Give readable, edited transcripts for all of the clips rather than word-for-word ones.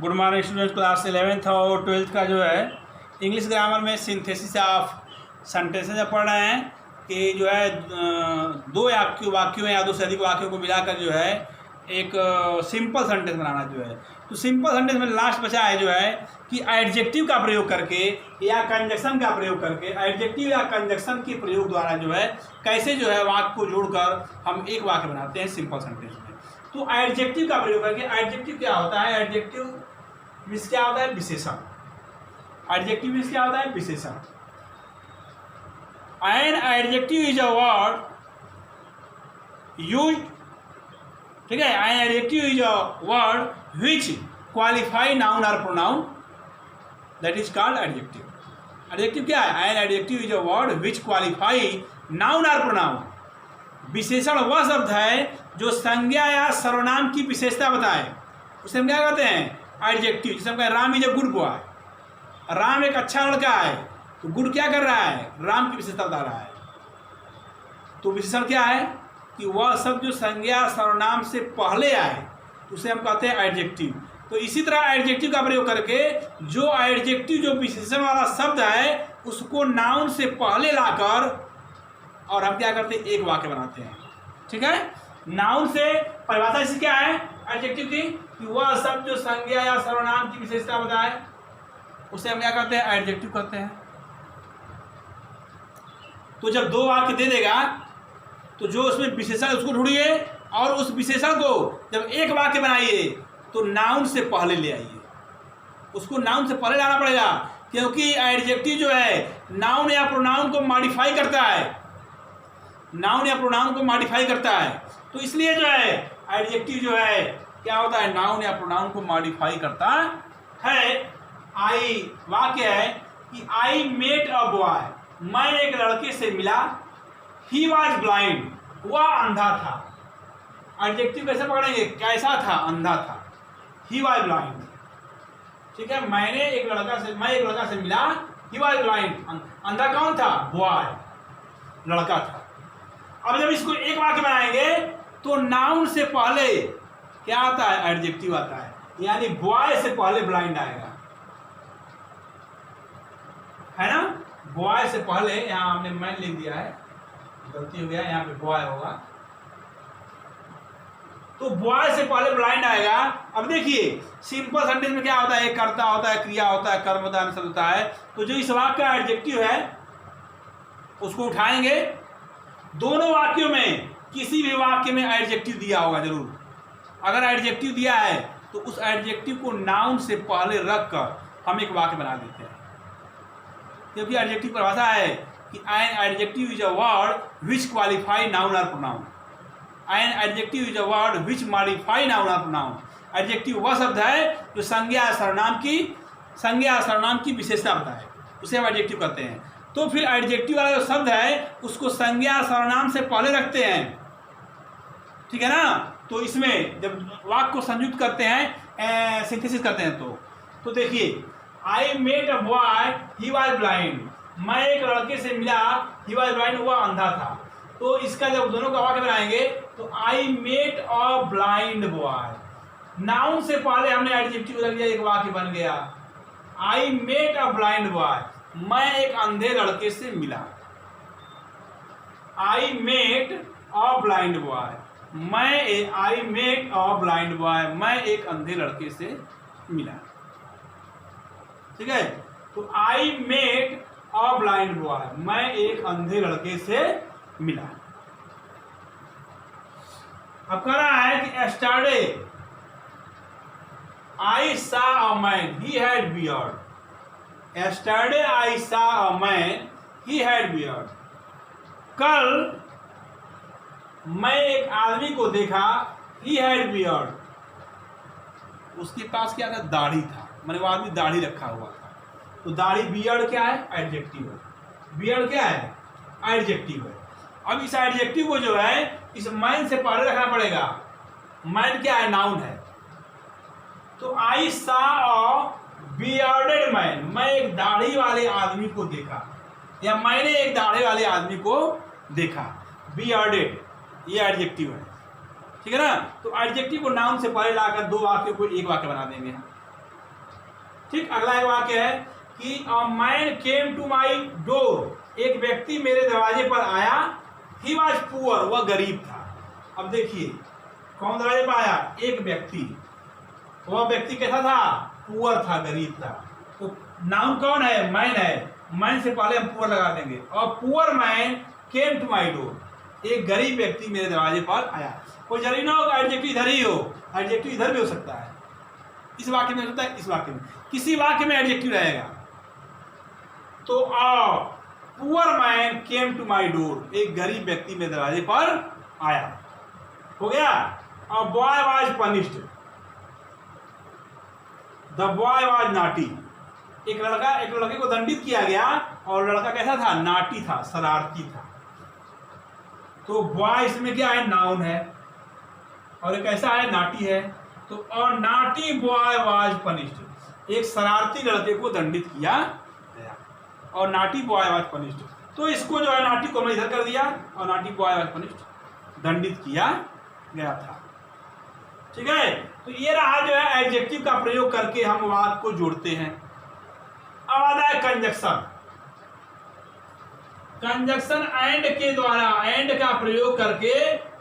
Good morning student, class 11th और 12th का जो है इंग्लिश ग्रामर में सिंथेसिस ऑफ सेंटेंसेस पढ़ रहे हैं कि जो है दो वाक्यों या दो से अधिक वाक्यों को मिलाकर जो है एक सिंपल सेंटेंस बनाना जो है। तो सिंपल सेंटेंस में लास्ट बचा है जो है कि एडजेक्टिव का प्रयोग करके या कंजक्शन का प्रयोग करके, एडजेक्टिव या कंजक्शन के प्रयोग द्वारा जो है कैसे जो है वाक्य को जोड़कर हम एक वाक्य बनाते हैं सिंपल सेंटेंस में। तो एडजेक्टिव का प्रयोग करके, एडजेक्टिव क्या होता है? एडजेक्टिव मीन्स क्या होता है? विशेषण। एडजेक्टिव मीन्स क्या होता है? विशेषण। An adjective is a word use, ठीक है, an adjective is a word which qualify noun और pronoun, that is called adjective. Adjective क्या है? An adjective is a word which qualify noun और प्रोनाउन। विशेषण वह शब्द है जो संज्ञा या सर्वनाम की विशेषता बताए, उसे हम क्या कहते हैं? एडजेक्टिव। जैसे हम कहें Ram is a good boy, Ram एक अच्छा लड़का है, तो गुड क्या कर रहा है? राम की विशेषता बता रहा है। तो विशेषण क्या है? कि वह शब्द जो संज्ञा सर्वनाम से पहले आए, उसे हम कहते हैं एडजेक्टिव। तो इसी तरह एडजेक्टिव का प्रयोग करके जो एडजेक्टिव जो विशेषण वाला शब्द है उसको नाउन से पहले लाकर और हम क्या करते हैं? एक वाक्य बनाते हैं। ठीक है, नाउन से परिभाषा इसकी क्या है एडजेक्टिव की? कि वह शब्द जो संज्ञा या सर्वनाम की विशेषता बताए, उसे हम क्या कहते हैं? एडजेक्टिव कहते हैं। तो जब दो वाक्य दे देगा तो जो उसमें विशेषण उसको ढूंढिए और उस विशेषण को जब एक वाक्य बनाइए तो नाउन से पहले ले आइए। उसको नाउन से पहले लाना पड़ेगा, क्योंकि एडजेक्टिव जो है नाउन या प्रोनाउन को मॉडिफाई करता है, नाउन या प्रोनाउन को मॉडिफाई करता है। तो इसलिए जो है एडजेक्टिव जो है क्या होता है? नाउन या प्रोनाउन को मॉडिफाई करता है। आई वाक्य है कि आई मेट अ बॉय, मैं एक लड़के से मिला। ही वॉज ब्लाइंड, वह अंधा था। एडजेक्टिव कैसे पकड़ेंगे? कैसा था? अंधा था। ही वॉज ब्लाइंड, ठीक है, मैं एक लड़का से मिला। ही वॉज ब्लाइंड, अंधा कौन था? बॉय, लड़का था। अब जब इसको एक वाक्य बनाएंगे तो नाउन से पहले क्या आता है? एडजेक्टिव आता है, यानी बॉय से पहले ब्लाइंड आएगा, है ना। बॉय से पहले, यहां हमने मैन लिख दिया है, गलती हो गया, यहाँ पे बॉय होगा। तो बॉय से पहले ब्लाइंड आएगा। अब देखिए सिंपल सेंटेंस में क्या होता है? एक कर्ता होता है, क्रिया होता है, कर्म होता है, अनुशब्द होता है। तो जो इस वाक्य का एडजेक्टिव है उसको उठाएंगे। दोनों वाक्यों में किसी भी वाक्य में एडजेक्टिव दिया होगा जरूर। अगर एडजेक्टिव दिया है तो उस एडजेक्टिव को नाउन से पहले रख कर हम एक वाक्य बना देते हैं, क्योंकि एडजेक्टिव परिभाषा है कि an adjective is a word which qualify noun और pronoun. An adjective is a word which modify noun और प्रोनाउन। एडजेक्टिव वह शब्द है जो संज्ञा सर्वनाम की विशेषता बताए, उसे हम एडजेक्टिव कहते हैं। तो फिर एडजेक्टिव वाला जो शब्द है उसको संज्ञा सर्वनाम से पहले रखते हैं, ठीक है ना। तो इसमें जब वाक्य को संयुक्त करते हैं, सिंथेसिस करते हैं, तो देखिए I met a boy, he was blind, मैं एक लड़के से मिला। ही वॉज ब्लाइंड, वह अंधा था। तो इसका जब दोनों का वाक्य बनाएंगे तो I met a blind boy, noun से पहले हमने एडजेक्टिव लग दिया, एक वाक्य बन गया। I met a blind boy, मैं एक अंधे लड़के से मिला। I met a blind boy, I met a blind boy, मैं एक अंधे लड़के से मिला। ठीक है, तो I met a blind boy, मैं एक अंधे लड़के से मिला। अब कह रहा है कि yesterday I saw a man, he had beard. Yesterday I saw a man, he had beard. कल मैं एक आदमी को देखा, he had beard. उसके पास क्या था? दाढ़ी था, मैंने वो आदमी दाढ़ी रखा हुआ था। तो दाढ़ी, बियर्ड क्या है? एडजेक्टिव है। बियर्ड क्या है? एडजेक्टिव है। अब इस एडजेक्टिव को जो है इस मैन से पहले रखना पड़ेगा। मैन क्या है? नाउन है। तो आई सा अ बियर्डेड मैन, मैं एक दाढ़ी वाले आदमी को देखा, या मैंने एक दाढ़ी वाले आदमी को देखा। बियर्डेड ये एडजेक्टिव है, ठीक है ना। तो एडजेक्टिव को नाउन से पहले लाकर दो वाक्य को एक वाक्य बना देंगे। ठीक, अगला एक वाक्य है कि a man came to my door, एक व्यक्ति मेरे दरवाजे पर आया। ही वॉज पुअर, वह गरीब था। अब देखिए कौन दरवाजे पर आया, एक व्यक्ति। वह व्यक्ति कैसा था, पुअर था, गरीब था। तो नाउन कौन है, मैन है। मैन से पहले हम पुअर लगा देंगे। और poor man came to my door, एक गरीब व्यक्ति मेरे दरवाजे पर आया। कोई जरूरी ना हो एडजेक्टिव इधर ही हो, एडजेक्टिव इधर भी हो सकता है, इस वाक्य में होता है, इस वाक्य में, किसी वाक्य में एडजेक्टिव रहेगा। तो a poor man came to my door, एक गरीब व्यक्ति मेरे दरवाजे पर आया, हो गया। A boy was punished, the boy was naughty, एक लड़के को दंडित किया गया और लड़का कैसा था, नाटी था, शरारती था। तो बॉय इसमें क्या है, नाउन है, और एक ऐसा है नाटी है। तो और नाटी बॉय वाज पनिश्ड, एक शरारती लड़के को दंडित किया गया, और नाटी बॉय वाज पनिश्ड। तो इसको जो है नाटी को इधर कर दिया, और नाटी बॉय वाज पनिश्ड, दंडित किया गया था। ठीक है, तो ये रहा जो है एडजेक्टिव का प्रयोग करके हम वाक्य को जोड़ते हैं। अब आता है कंजक्शन। कंजक्शन एंड के द्वारा, एंड का प्रयोग करके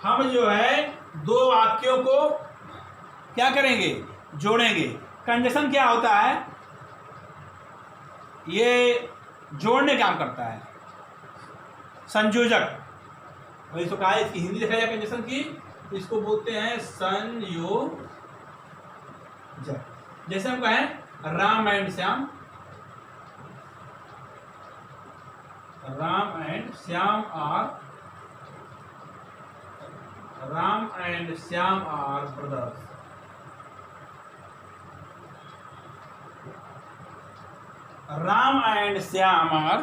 हम जो है दो वाक्यों को क्या करेंगे, जोड़ेंगे। कंजक्शन क्या होता है, ये जोड़ने काम करता है, संयोजक। और इसको कहा, इसकी हिंदी देखा जाए कंजक्शन की, इसको बोलते हैं संयोजक। जैसे हम कहें Ram and Shyam, Ram and Shyam are brothers. Ram and Shyam are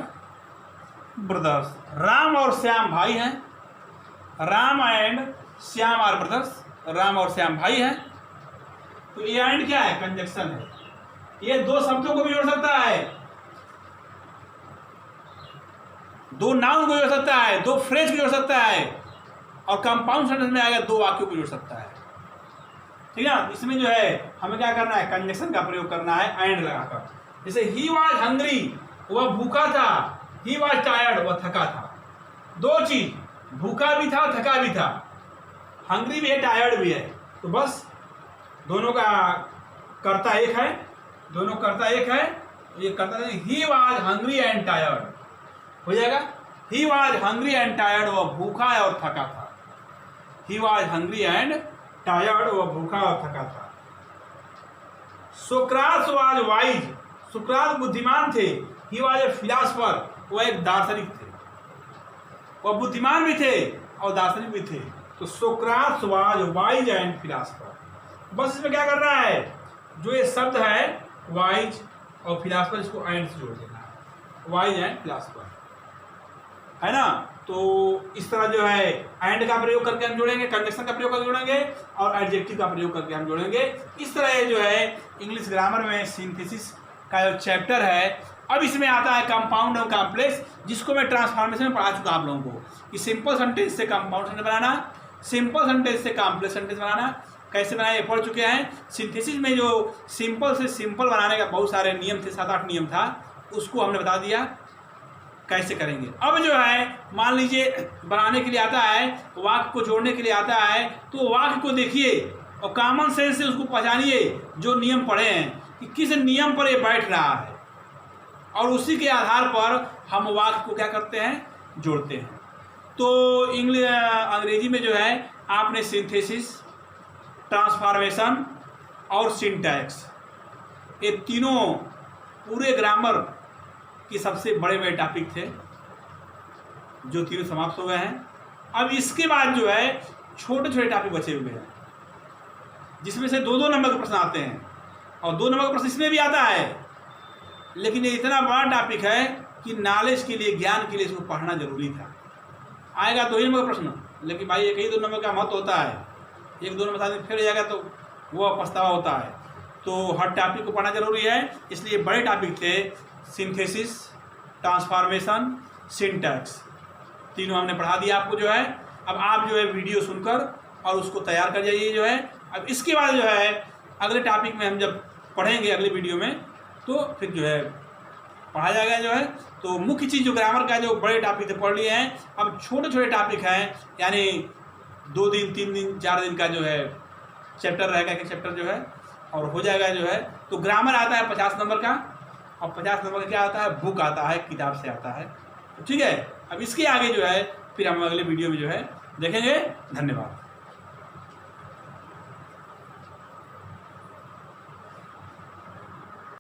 brothers, Ram और श्याम भाई हैं। Ram and Shyam are brothers, Ram और श्याम भाई हैं। तो ये एंड क्या है, कंजक्शन है। ये दो शब्दों को भी जोड़ सकता है, दो नाउन को जोड़ सकता है, दो फ्रेज को जोड़ सकता है, और कंपाउंड सेंटेंस में आएगा दो वाक्यों को जोड़ सकता है। ठीक है, इसमें जो है हमें क्या करना है, कंजक्शन का प्रयोग करना है एंड लगाकर। जैसे ही वाज हंग्री, वह भूखा था। ही वाज टायर्ड, वह थका था। दो चीज, भूखा भी था, थका भी था, हंग्री भी है, टायर्ड भी है। तो बस दोनों का कर्ता एक है, दोनों कर्ता एक है। ये कर्ता है, he was hungry and tired, हो जाएगा। He was hungry and tired, वह भूखा है और थका था। He was hungry and tired, वह भूखा और थका था। सोक्राट्स वाज वाइज, सुकरात बुद्धिमान थे। ही वाज ए फिलासफर, वह एक दार्शनिक थे। वह बुद्धिमान भी थे और दार्शनिक भी थे। तो सोक्राट्स वाज वाइज एंड फिलासफर। बस इसमें क्या करना है, जो ये शब्द है वाइज और फिलासफर, इसको एंड से जोड़ देना है, वाइज एंड फिलासफर, है ना। तो इस तरह जो है एंड का प्रयोग करके हम जोड़ेंगे, कंजक्शन का प्रयोग करके जोड़ेंगे, और एडजेक्टिव का प्रयोग करके हम जोड़ेंगे। इस तरह ये जो है इंग्लिश ग्रामर में सिंथेसिस का जो चैप्टर है। अब इसमें आता है कंपाउंड और कॉम्प्लेक्स, जिसको मैं ट्रांसफॉर्मेशन में पढ़ा चुका आप लोगों को, कि सिंपल सेंटेंस से कंपाउंड सेंटेंस बनाना, सिंपल सेंटेंस से कॉम्प्लेक्स सेंटेंस बनाना, कैसे बनाए पढ़ चुके हैं। सिंथेसिस में जो सिंपल से सिंपल बनाने का बहुत सारे नियम थे, 7-8 नियम था, उसको हमने बता दिया कैसे करेंगे। अब जो है मान लीजिए बनाने के लिए आता है, वाक्य को जोड़ने के लिए आता है, तो वाक्य को देखिए और कॉमन सेंस से उसको पहचानिए, जो नियम पढ़े हैं कि किस नियम पर ये बैठ रहा है, और उसी के आधार पर हम वाक्य को क्या करते हैं, जोड़ते हैं। तो अंग्रेजी में जो है आपने सिंथेसिस, ट्रांसफॉर्मेशन और सिंटैक्स, ये तीनों पूरे ग्रामर के सबसे बड़े बड़े टॉपिक थे, जो तीनों समाप्त हो गए हैं। अब इसके बाद जो है छोटे छोटे टॉपिक बचे हुए हैं, जिसमें से 2-2 नंबर के प्रश्न आते हैं, और 2 नंबर का प्रश्न इसमें भी आता है। लेकिन ये इतना बड़ा टॉपिक है कि नॉलेज के लिए, ज्ञान के लिए इसको पढ़ना जरूरी था। आएगा 2 ही नंबर का प्रश्न, लेकिन भाई 1 ही 2 नंबर का महत्व होता है। 1-2 नंबर आदमी फिर जाएगा तो वो पछतावा होता है। तो हर टॉपिक को पढ़ना जरूरी है, इसलिए बड़े टॉपिक थे सिंथेसिस, ट्रांसफॉर्मेशन, सिंटैक्स, तीनों हमने पढ़ा दिया आपको जो है। अब आप जो है वीडियो सुनकर और उसको तैयार कर जाइए जो है। अब इसके बाद जो है अगले टॉपिक में हम जब पढ़ेंगे, अगले वीडियो में, तो फिर जो है पढ़ा जाएगा जो है। तो मुख्य चीज़ जो ग्रामर का जो बड़े टॉपिक थे पढ़ लिए हैं, अब छोटे छोटे टॉपिक हैं, यानी 2 दिन 3 दिन 4 दिन का जो है चैप्टर रहेगा, एक चैप्टर जो है, और हो जाएगा जो है। तो ग्रामर आता है 50 नंबर का, और 50 नंबर का क्या आता है, बुक आता है, किताब से आता है। तो ठीक है, अब इसके आगे जो है फिर हम अगले वीडियो में जो है देखेंगे। धन्यवाद।